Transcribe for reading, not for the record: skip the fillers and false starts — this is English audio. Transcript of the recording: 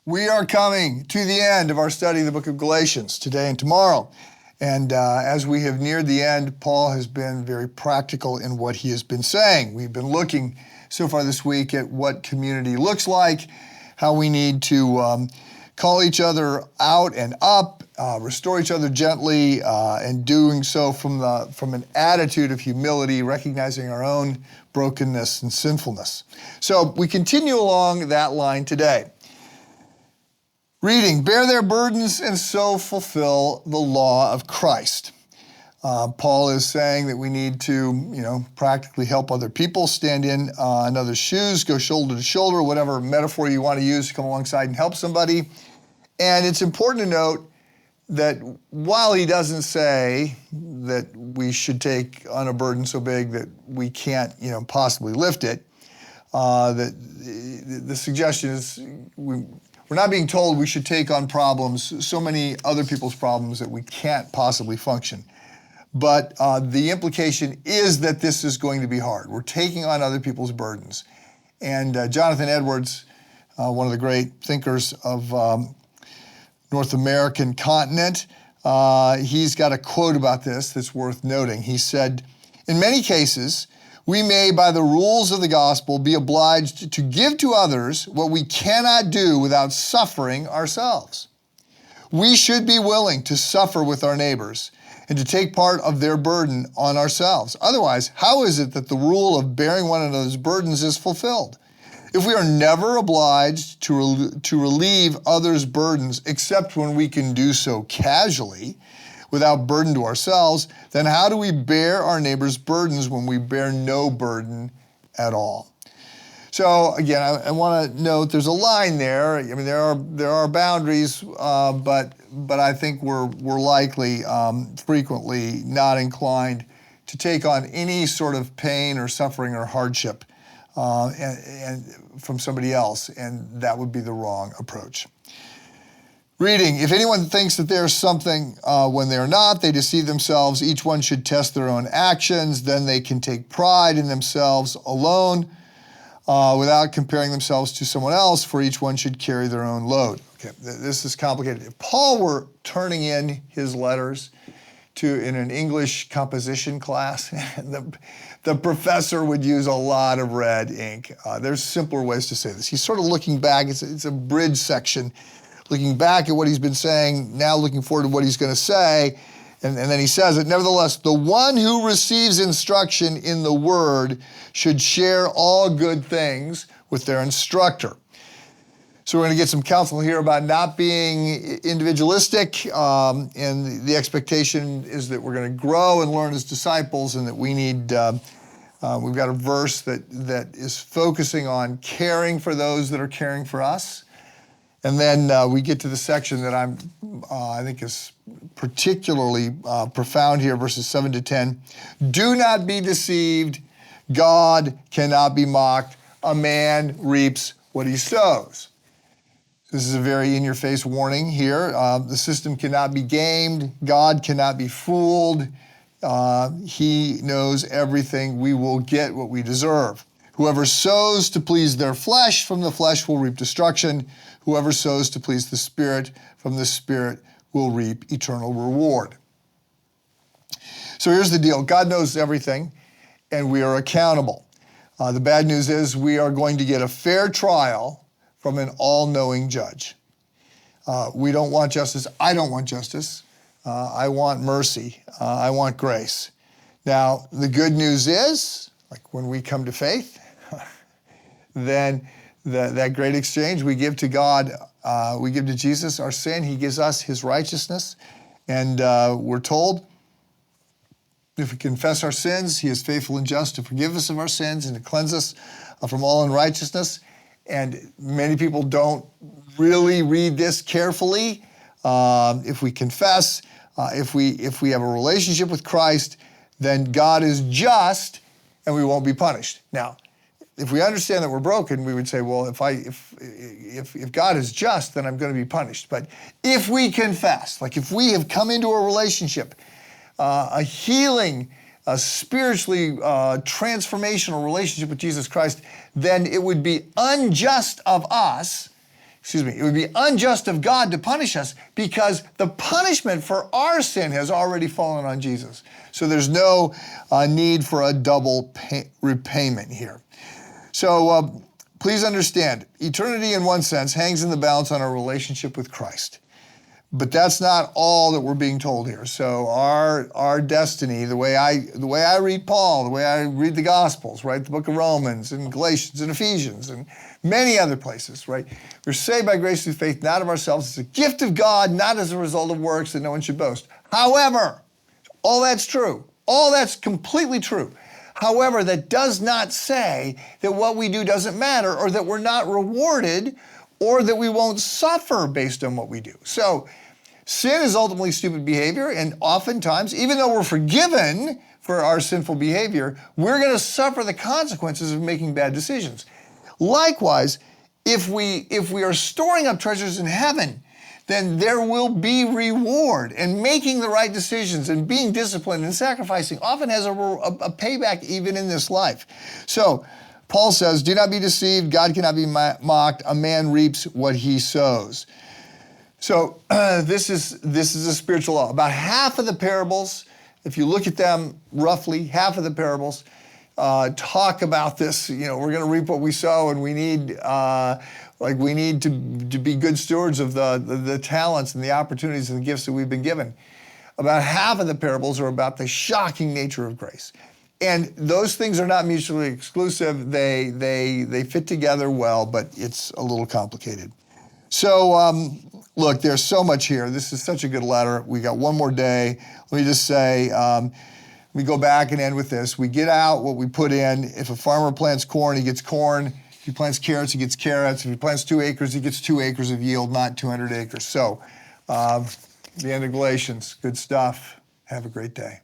We are coming to the end of our study of the book of Galatians today and tomorrow. And as we have neared the end, Paul has been very practical in what he has been saying. We've been looking so far this week at what community looks like, how we need to call each other out and up, restore each other gently, and doing so from an attitude of humility, recognizing our own brokenness and sinfulness. So we continue along that line today. Reading, bear their burdens and so fulfill the law of Christ. Paul is saying that we need to, practically help other people, stand in another's shoes, go shoulder to shoulder, whatever metaphor you want to use to come alongside and help somebody. And it's important to note that while he doesn't say that we should take on a burden so big that we can't, possibly lift it, that the suggestion is we're not being told we should take on problems, so many other people's problems that we can't possibly function. But the implication is that this is going to be hard. We're taking on other people's burdens. And Jonathan Edwards, one of the great thinkers of North American continent, he's got a quote about this that's worth noting. He said, "In many cases, we may, by the rules of the gospel, be obliged to give to others what we cannot do without suffering ourselves. We should be willing to suffer with our neighbors and to take part of their burden on ourselves. Otherwise, how is it that the rule of bearing one another's burdens is fulfilled? If we are never obliged to relieve others' burdens except when we can do so casually, without burden to ourselves, then how do we bear our neighbor's burdens when we bear no burden at all?" So again, I want to note there's a line there. I mean, there are boundaries, but I think we're likely frequently not inclined to take on any sort of pain or suffering or hardship and from somebody else, and that would be the wrong approach. Reading, if anyone thinks that they're something when they're not, they deceive themselves. Each one should test their own actions. Then they can take pride in themselves alone without comparing themselves to someone else, for each one should carry their own load. Okay, this is complicated. If Paul were turning in his letters in an English composition class, the professor would use a lot of red ink. There's simpler ways to say this. He's sort of looking back. It's a bridge section. Looking back at what he's been saying, now looking forward to what he's going to say, and then he says it, nevertheless, the one who receives instruction in the word should share all good things with their instructor. So we're going to get some counsel here about not being individualistic, and the expectation is that we're going to grow and learn as disciples, and that we need, we've got a verse that is focusing on caring for those that are caring for us. And then we get to the section that I think is particularly profound here, verses 7 to 10. Do not be deceived. God cannot be mocked. A man reaps what he sows. This is a very in-your-face warning here. The system cannot be gamed. God cannot be fooled. He knows everything. We will get what we deserve. Whoever sows to please their flesh, from the flesh will reap destruction. Whoever sows to please the Spirit, from the Spirit will reap eternal reward. So here's the deal. God knows everything, and we are accountable. The bad news is we are going to get a fair trial from an all-knowing judge. We don't want justice. I don't want justice. I want mercy. I want grace. Now, the good news is, like when we come to faith, then that great exchange, we give to God, we give to Jesus our sin, he gives us his righteousness, and we're told if we confess our sins, he is faithful and just to forgive us of our sins and to cleanse us from all unrighteousness. And many people don't really read this carefully. If we confess, if we have a relationship with Christ, then God is just and we won't be punished. Now, if we understand that we're broken, we would say, well, if God is just, then I'm going to be punished. But if we confess, like if we have come into a relationship, a healing, a spiritually transformational relationship with Jesus Christ, then it would be unjust of us it would be unjust of God to punish us because the punishment for our sin has already fallen on Jesus. So there's no need for a double repayment here. So please understand, eternity in one sense hangs in the balance on our relationship with Christ. But that's not all that we're being told here. So our destiny, the way I read Paul, the way I read the Gospels, right, the book of Romans and Galatians and Ephesians and many other places, right? We're saved by grace through faith, not of ourselves. It's a gift of God, not as a result of works that no one should boast. However, all that's true. All that's completely true. However, that does not say that what we do doesn't matter or that we're not rewarded or that we won't suffer based on what we do. So sin is ultimately stupid behavior, and oftentimes, even though we're forgiven for our sinful behavior, we're going to suffer the consequences of making bad decisions. Likewise, if we are storing up treasures in heaven, then there will be reward, and making the right decisions and being disciplined and sacrificing often has a payback even in this life. So Paul says, do not be deceived. God cannot be mocked. A man reaps what he sows. So this is a spiritual law. About half of the parables, if you look at them roughly, half of the parables talk about this. We're going to reap what we sow, and we need to be good stewards of the talents and the opportunities and the gifts that we've been given. About half of the parables are about the shocking nature of grace. And those things are not mutually exclusive. They fit together well, but it's a little complicated. So, look, there's so much here. This is such a good letter. We got one more day. Let me just say, we go back and end with this. We get out what we put in. If a farmer plants corn, he gets corn. If he plants carrots, he gets carrots. If he plants 2 acres, he gets 2 acres of yield, not 200 acres. So, the end of Galatians. Good stuff. Have a great day.